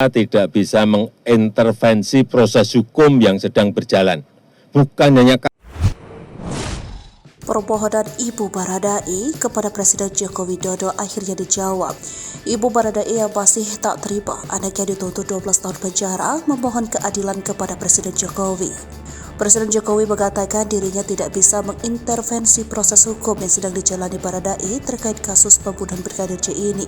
tidak bisa mengintervensi proses hukum yang sedang berjalan. Bukan hanya Permohonan Ibu Baradae kepada Presiden Joko Widodo akhirnya dijawab. Ibu Baradae yang masih tak terima anaknya dituntut 12 tahun penjara memohon keadilan kepada Presiden Jokowi. Presiden Jokowi mengatakan dirinya tidak bisa mengintervensi proses hukum yang sedang dijalani Baradae terkait kasus pembunuhan Brigadir J ini.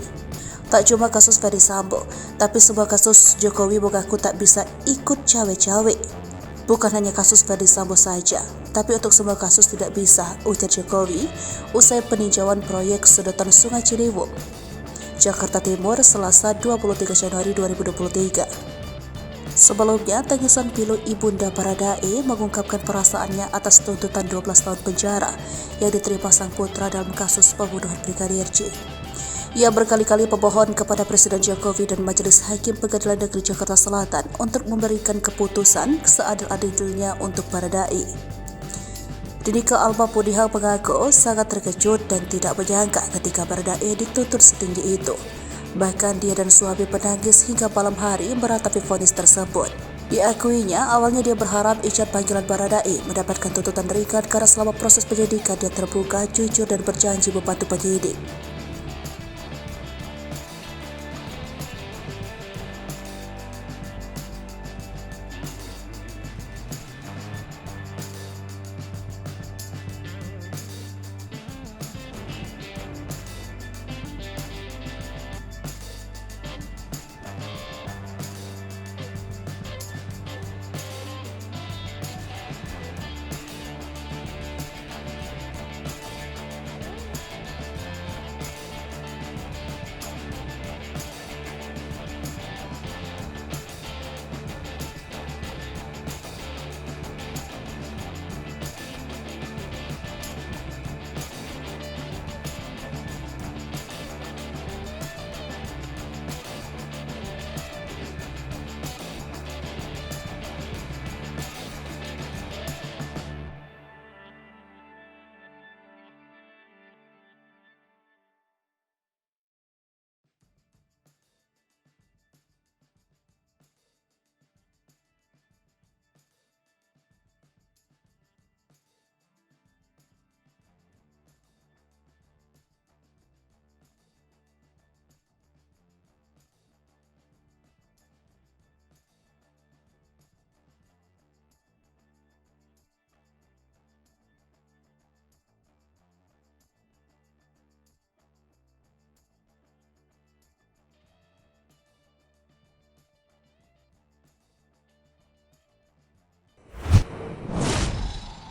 Tak cuma kasus Ferdy Sambo, tapi semua kasus Jokowi mengaku tak bisa ikut cawe-cawe. Bukan hanya kasus Ferdy Sambo saja, tapi untuk semua kasus tidak bisa, ujar Jokowi usai peninjauan proyek sedotan Sungai Ciliwung, Jakarta Timur, Selasa 23 Januari 2023. Sebelumnya, tangisan pilu Ibunda Baradae mengungkapkan perasaannya atas tuntutan 12 tahun penjara yang diterima sang putra dalam kasus pembunuhan Brigadir J. Ia berkali-kali memohon kepada Presiden Jokowi dan Majelis Hakim Pengadilan Negeri Jakarta Selatan untuk memberikan keputusan seadil-adilnya untuk Baradae. Dinika Alma Pudihang mengaku sangat terkejut dan tidak menyangka ketika Baradae dituntut setinggi itu. Bahkan dia dan suami menangis hingga malam hari meratapi vonis tersebut. Diakuinya, awalnya dia berharap icat panggilan Baradae mendapatkan tuntutan ringan karena selama proses penyidikan dia terbuka, jujur dan berjanji membantu penyidik.